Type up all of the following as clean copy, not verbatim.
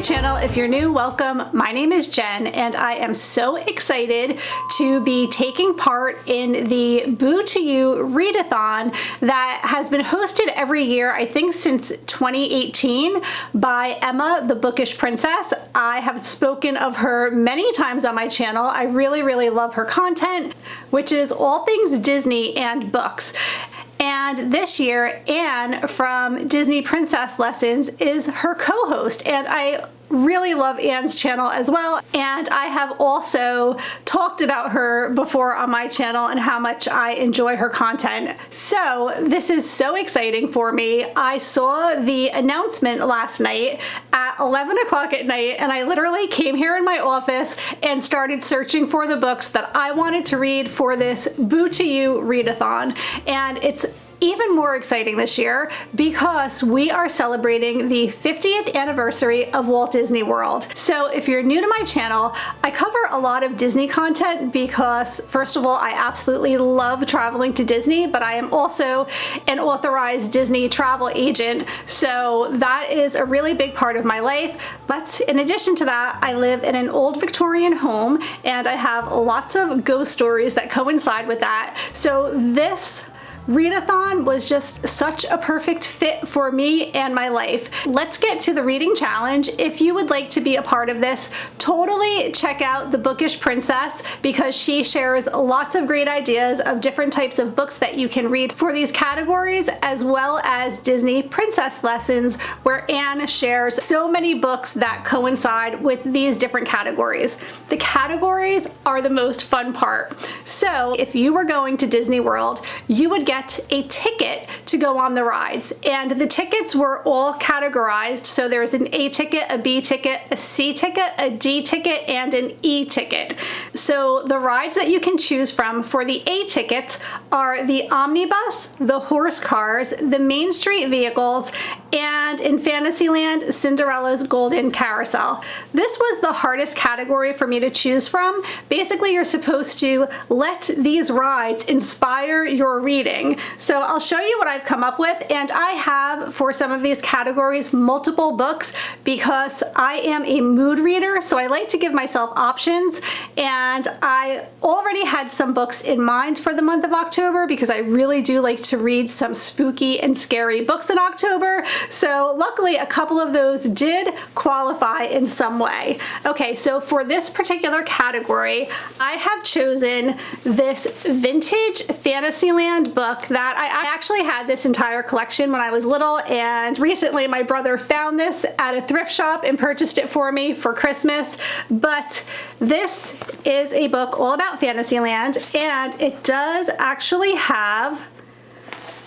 channel. If you're new, welcome. My name is Jen and I am so excited to be taking part in the To You Readathon that has been hosted every year, I think since 2018, by Emma, the Bookish Princess. I have spoken of her many times on my channel. I really love her content, which is all things Disney and books. And this year, Anne from Disney Princess Lessons is her co-host, and I really love Anne's channel as well. And I have also talked about her before on my channel and how much I enjoy her content. So this is so exciting for me. I saw the announcement last night at 11 o'clock at night, and I literally came here in my office and started searching for the books that I wanted to read for this To You Readathon. And it's even more exciting this year because we are celebrating the 50th anniversary of Walt Disney World. So if you're new to my channel, I cover a lot of Disney content because, first of all, I absolutely love traveling to Disney, but I am also an authorized Disney travel agent. So that is a really big part of my life. But in addition to that, I live in an old Victorian home and I have lots of ghost stories that coincide with that. So this Read-a-thon was just such a perfect fit for me and my life. Let's get to the reading challenge. If you would like to be a part of this, totally check out the Bookish Princess because she shares lots of great ideas of different types of books that you can read for these categories, as well as Disney Princess Lessons, where Anne shares so many books that coincide with these different categories. The categories are the most fun part. So if you were going to Disney World, you would get a ticket to go on the rides, and the tickets were all categorized. So there's an A ticket, a B ticket, a C ticket, a D ticket, and an E ticket. So the rides that you can choose from for the A tickets are the Omnibus, the horse cars, the Main Street vehicles, and in Fantasyland, Cinderella's Golden Carousel. This was the hardest category for me to choose from. Basically, you're supposed to let these rides inspire your reading. So I'll show you what I've come up with, and I have, for some of these categories, multiple books because I am a mood reader, so I like to give myself options, and I already had some books in mind for the month of October because I really do like to read some spooky and scary books in October. So luckily a couple of those did qualify in some way. Okay, so for this particular category, I have chosen this vintage Fantasyland book that I actually had this entire collection when I was little, and recently my brother found this at a thrift shop and purchased it for me for Christmas. But this is a book all about Fantasyland, and it does actually have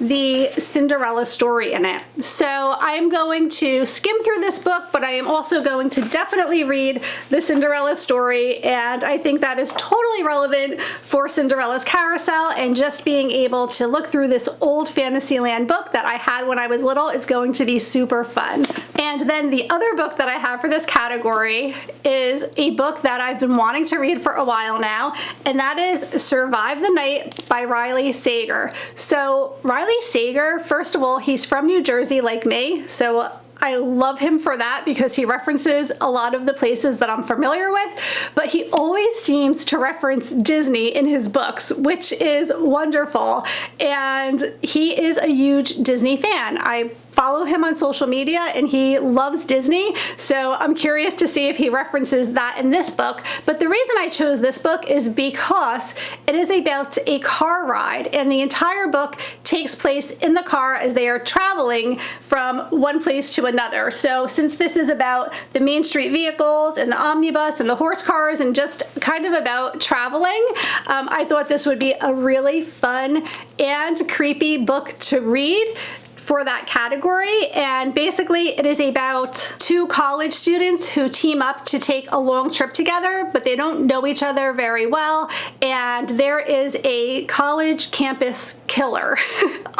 the Cinderella story in it. So I'm going to skim through this book, but I am also going to definitely read the Cinderella story, and I think that is totally relevant for Cinderella's Carousel, and just being able to look through this old Fantasyland book that I had when I was little is going to be super fun. And then the other book that I have for this category is a book that I've been wanting to read for a while now, and that is Survive the Night by Riley Sager. So Riley Sager, first of all, he's from New Jersey like me, so I love him for that because he references a lot of the places that I'm familiar with, but he always seems to reference Disney in his books, which is wonderful. And he is a huge Disney fan. I follow him on social media and he loves Disney, so I'm curious to see if he references that in this book. But the reason I chose this book is because it is about a car ride, and the entire book takes place in the car as they are traveling from one place to another. So since this is about the Main Street vehicles and the omnibus and the horse cars and just kind of about traveling, I thought this would be a really fun and creepy book to read for that category. And basically it is about two college students who team up to take a long trip together, but they don't know each other very well, and there is a college campus killer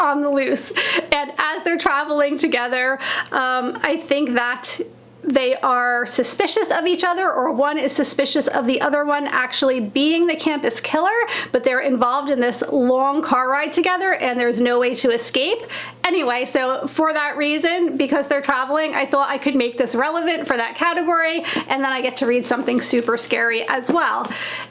on the loose. And as they're traveling together, I think that they are suspicious of each other, or one is suspicious of the other one actually being the campus killer, but they're involved in this long car ride together and there's no way to escape. Anyway, so for that reason, because they're traveling, I thought I could make this relevant for that category, and then I get to read something super scary as well.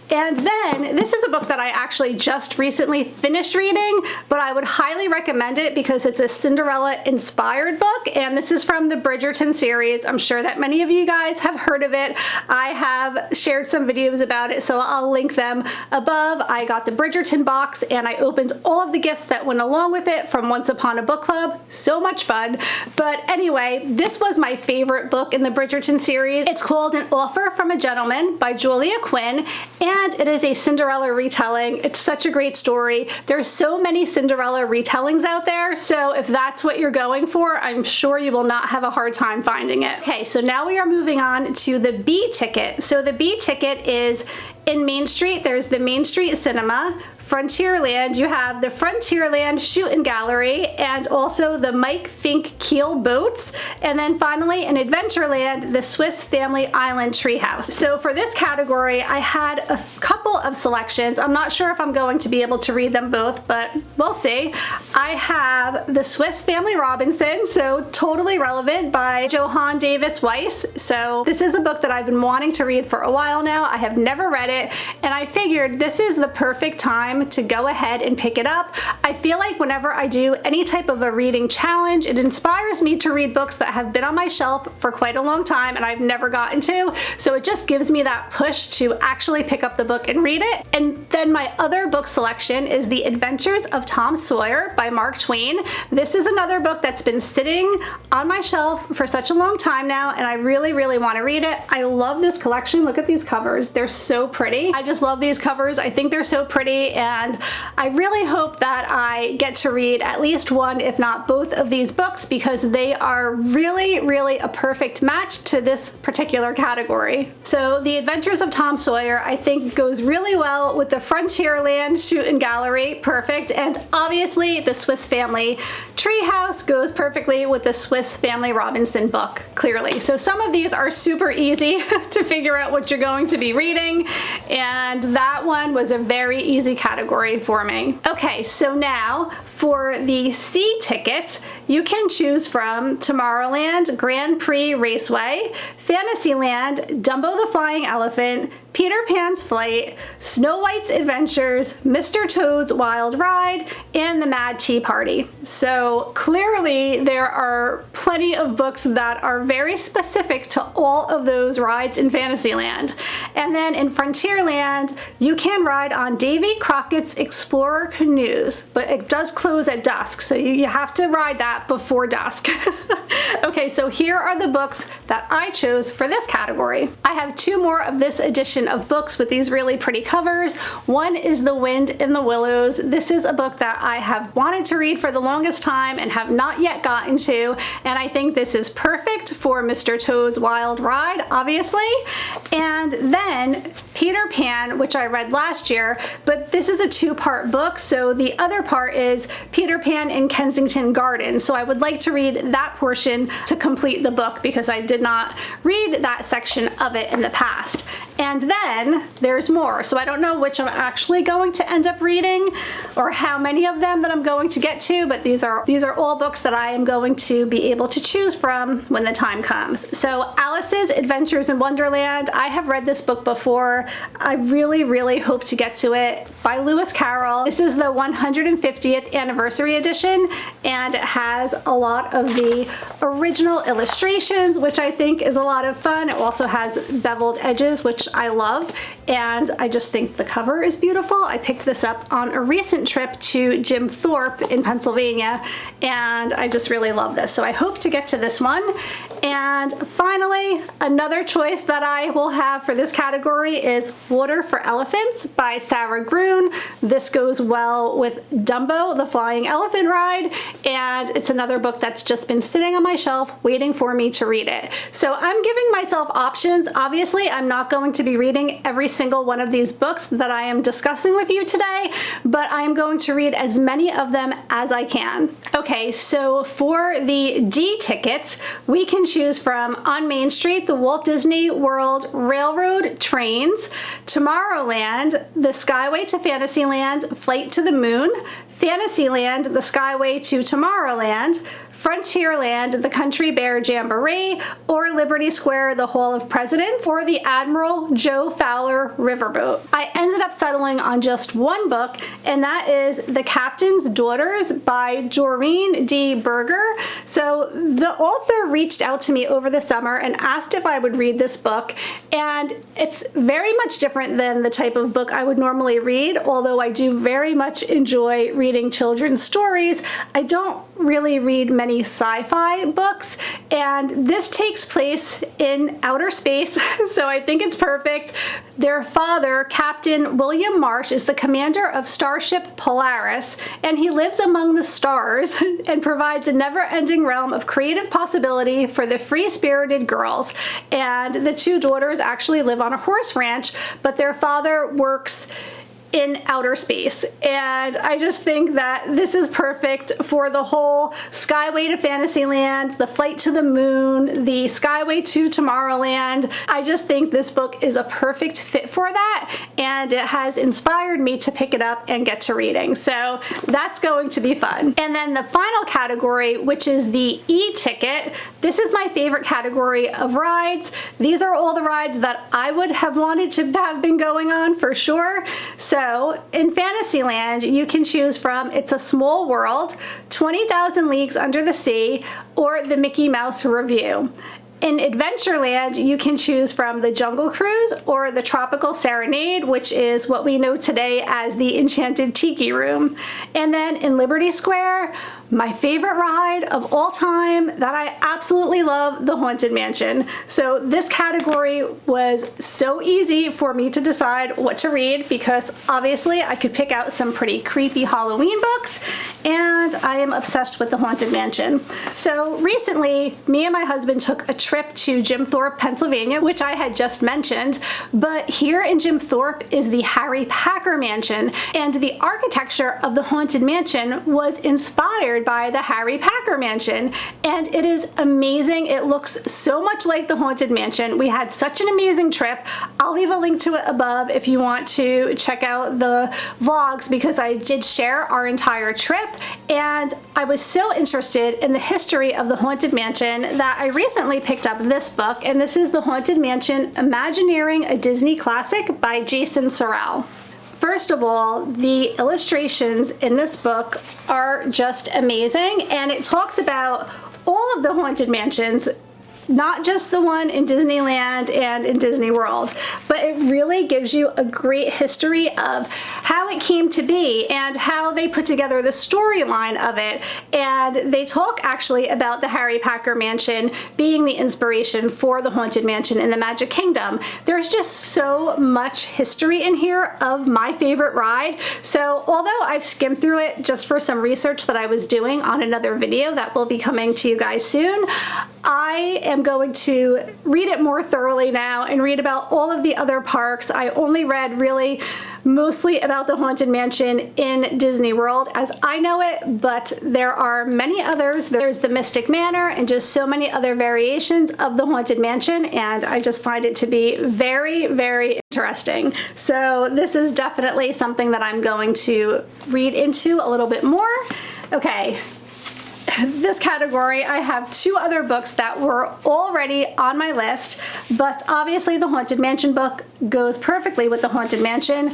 And then this is a book that I actually just recently finished reading, but I would highly recommend it because it's a Cinderella inspired book, and this is from the Bridgerton series. I'm sure that many of you guys have heard of it. I have shared some videos about it, so I'll link them above. I got the Bridgerton box and I opened all of the gifts that went along with it from Once Upon a Book Club. So much fun. But anyway, this was my favorite book in the Bridgerton series. It's called An Offer from a Gentleman by Julia Quinn, and it is a Cinderella retelling. It's such a great story. There's so many Cinderella retellings out there, so if that's what you're going for, I'm sure you will not have a hard time finding it. Okay, so now we are moving on to the B ticket. So the B ticket is in Main Street. There's the Main Street Cinema. Frontierland, you have the Frontierland Shootin Gallery, and also the Mike Fink Keel boats, and then finally in Adventureland, the Swiss Family Island Treehouse. So for this category, I had a couple of selections. I'm not sure if I'm going to be able to read them both, but we'll see. I have the Swiss Family Robinson, so totally relevant, by Johann Davis Weiss. So this is a book that I've been wanting to read for a while now. I have never read it, and I figured this is the perfect time to go ahead and pick it up. I feel like whenever I do any type of a reading challenge, it inspires me to read books that have been on my shelf for quite a long time and I've never gotten to, so it just gives me that push to actually pick up the book and read it. And then my other book selection is The Adventures of Tom Sawyer by Mark Twain. This is another book that's been sitting on my shelf for such a long time now, and I really want to read it. I love this collection. Look at these covers. They're so pretty. I just love these covers. I think they're so pretty, and I really hope that I get to read at least one, if not both, of these books, because they are really a perfect match to this particular category. So The Adventures of Tom Sawyer, I think, goes really well with the Frontierland Shootin Gallery, perfect, and obviously the Swiss Family Treehouse goes perfectly with the Swiss Family Robinson book, clearly. So some of these are super easy to figure out what you're going to be reading, and that one was a very easy category for me. Okay, so now for the C tickets, you can choose from Tomorrowland, Grand Prix Raceway, Fantasyland, Dumbo the Flying Elephant, Peter Pan's Flight, Snow White's Adventures, Mr. Toad's Wild Ride, and The Mad Tea Party. So clearly there are plenty of books that are very specific to all of those rides in Fantasyland. And then in Frontierland, you can ride on Davy Crockett's Explorer canoes, but it does close at dusk, so you have to ride that before dusk. Okay, so here are the books that I chose for this category. I have two more of this edition of books with these really pretty covers. One is The Wind in the Willows. This is a book that I have wanted to read for the longest time and have not yet gotten to, and I think this is perfect for Mr. Toad's Wild Ride, obviously. And then Peter Pan, which I read last year, but this is a two-part book, so the other part is Peter Pan in Kensington Gardens. So I would like to read that portion to complete the book because I did not read that section of it in the past. And then there's more, so I don't know which I'm actually going to end up reading or how many of them that I'm going to get to, but these are all books that I am going to be able to choose from when the time comes. So Alice's Adventures in Wonderland, I have read this book before. I really hope to get to it, by Lewis Carroll. This is the 150th anniversary edition, and it has a lot of the original illustrations, which I think is a lot of fun. It also has beveled edges, which I love, and I just think the cover is beautiful. I picked this up on a recent trip to Jim Thorpe in Pennsylvania, and I just really love this. So I hope to get to this one. And finally, another choice that I will have for this category is Water for Elephants by Sarah Gruen. This goes well with Dumbo, the Flying Elephant Ride, and it's another book that's just been sitting on my shelf waiting for me to read it. So I'm giving myself options. Obviously, I'm not going to be reading every single one of these books that I am discussing with you today, but I am going to read as many of them as I can. Okay, so for the D tickets, we can choose from On Main Street, the Walt Disney World Railroad Trains, Tomorrowland, the Skyway to Fantasyland, Flight to the Moon, Fantasyland, the Skyway to Tomorrowland, Frontierland, the Country Bear Jamboree, or Liberty Square, the Hall of Presidents, or the Admiral Joe Fowler Riverboat. I ended up settling on just one book, and that is The Captain's Daughters by Doreen D. Berger. So the author reached out to me over the summer and asked if I would read this book, and it's very much different than the type of book I would normally read, although I do very much enjoy reading children's stories. I don't really read many sci-fi books, and this takes place in outer space, so I think it's perfect. Their father, Captain William Marsh, is the commander of Starship Polaris, and he lives among the stars and provides a never-ending realm of creative possibility for the free-spirited girls. And the two daughters actually live on a horse ranch, but their father works in outer space. And I just think that this is perfect for the whole Skyway to Fantasyland, the Flight to the Moon, the Skyway to Tomorrowland. I just think this book is a perfect fit for that, and it has inspired me to pick it up and get to reading. So that's going to be fun. And then the final category, which is the e-ticket. This is my favorite category of rides. These are all the rides that I would have wanted to have been going on for sure. So in Fantasyland, you can choose from It's a Small World, 20,000 Leagues Under the Sea, or the Mickey Mouse Review. In Adventureland, you can choose from the Jungle Cruise or the Tropical Serenade, which is what we know today as the Enchanted Tiki Room. And then in Liberty Square, my favorite ride of all time that I absolutely love, the Haunted Mansion. So this category was so easy for me to decide what to read, because obviously I could pick out some pretty creepy Halloween books, and I am obsessed with the Haunted Mansion. So recently, me and my husband took a trip to Jim Thorpe, Pennsylvania, which I had just mentioned, but here in Jim Thorpe is the Harry Packer Mansion, and the architecture of the Haunted Mansion was inspired by the Harry Packer Mansion, and it is amazing. It looks so much like the Haunted Mansion. We had such an amazing trip. I'll leave a link to it above if you want to check out the vlogs, because I did share our entire trip, and I was so interested in the history of the Haunted Mansion that I recently picked up this book, and this is The Haunted Mansion: Imagineering a Disney Classic by Jason Sorrell. First of all, the illustrations in this book are just amazing, and it talks about all of the Haunted Mansions, not just the one in Disneyland and in Disney World, but it really gives you a great history of how it came to be and how they put together the storyline of it. And they talk actually about the Harry Packer Mansion being the inspiration for the Haunted Mansion in the Magic Kingdom. There's just so much history in here of my favorite ride. So although I've skimmed through it just for some research that I was doing on another video that will be coming to you guys soon, I am going to read it more thoroughly now and read about all of the other parks. I only read really mostly about the Haunted Mansion in Disney World as I know it, but there are many others. There's the Mystic Manor and just so many other variations of the Haunted Mansion, and I just find it to be very, very interesting. So this is definitely something that I'm going to read into a little bit more. Okay. This category, I have two other books that were already on my list, but obviously the Haunted Mansion book goes perfectly with the Haunted Mansion.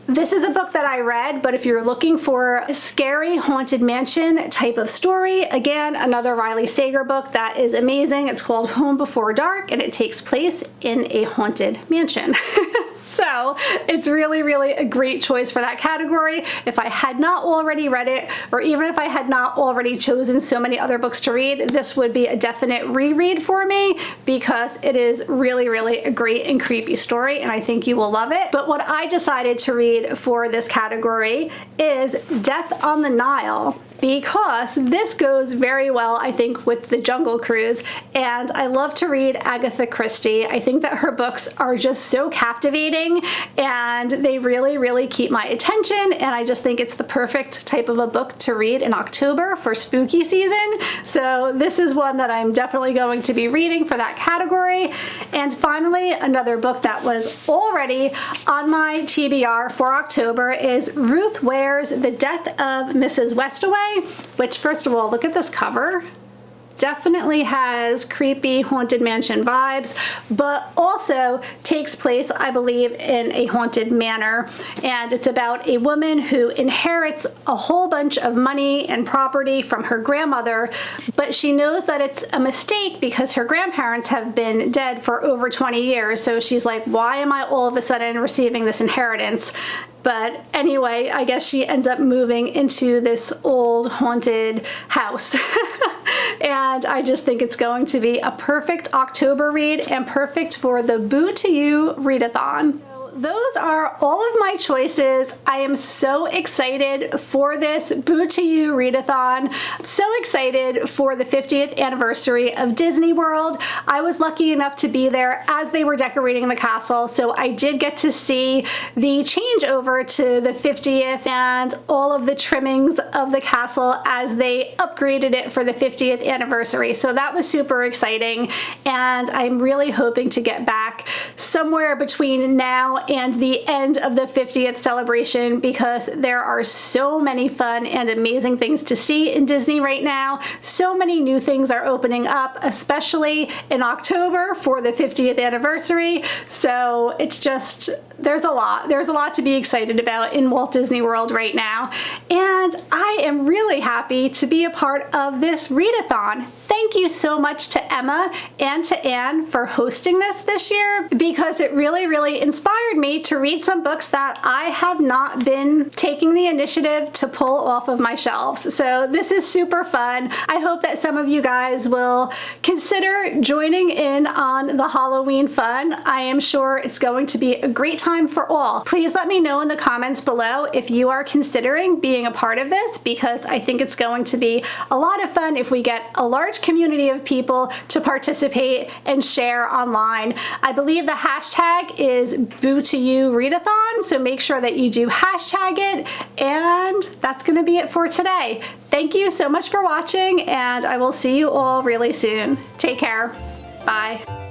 This is a book that I read, but if you're looking for a scary Haunted Mansion type of story, again, another Riley Sager book that is amazing. It's called Home Before Dark, and it takes place in a haunted mansion. So it's really, really a great choice for that category. If I had not already read it, or even if I had not already chosen so many other books to read, this would be a definite reread for me, because it is really, really a great and creepy story, and I think you will love it. But what I decided to read for this category is Death on the Nile because this goes very well, I think, with the Jungle Cruise, and I love to read Agatha Christie. I think that her books are just so captivating, and they really, really keep my attention, and I just think it's the perfect type of a book to read in October for spooky season. So this is one that I'm definitely going to be reading for that category. And finally, another book that was already on my TBR for October is Ruth Ware's The Death of Mrs. Westaway, which, first of all, look at this cover. Definitely has creepy haunted mansion vibes, but also takes place, I believe, in a haunted manor. And it's about a woman who inherits a whole bunch of money and property from her grandmother, but she knows that it's a mistake because her grandparents have been dead for over 20 years. So she's like, why am I all of a sudden receiving this inheritance? But anyway, I guess she ends up moving into this old haunted house. And I just think it's going to be a perfect October read and perfect for the Boo To You Readathon. Those are all of my choices. I am so excited for this Boo To You Readathon. So excited for the 50th anniversary of Disney World. I was lucky enough to be there as they were decorating the castle, so I did get to see the changeover to the 50th and all of the trimmings of the castle as they upgraded it for the 50th anniversary. So that was super exciting, and I'm really hoping to get back somewhere between now and the end of the 50th celebration, because there are so many fun and amazing things to see in Disney right now. So many new things are opening up, especially in October for the 50th anniversary. So it's just, there's a lot to be excited about in Walt Disney World right now. And I am really happy to be a part of this readathon. Thank you so much to Emma and to Anne for hosting this year, because it really, really inspired me to read some books that I have not been taking the initiative to pull off of my shelves. So this is super fun. I hope that some of you guys will consider joining in on the Halloween fun. I am sure it's going to be a great time for all. Please let me know in the comments below if you are considering being a part of this, because I think it's going to be a lot of fun if we get a large community of people to participate and share online. I believe the hashtag is Boo To You Readathon, so make sure that you do hashtag it, and that's going to be it for today. Thank you so much for watching, and I will see you all really soon. Take care. Bye.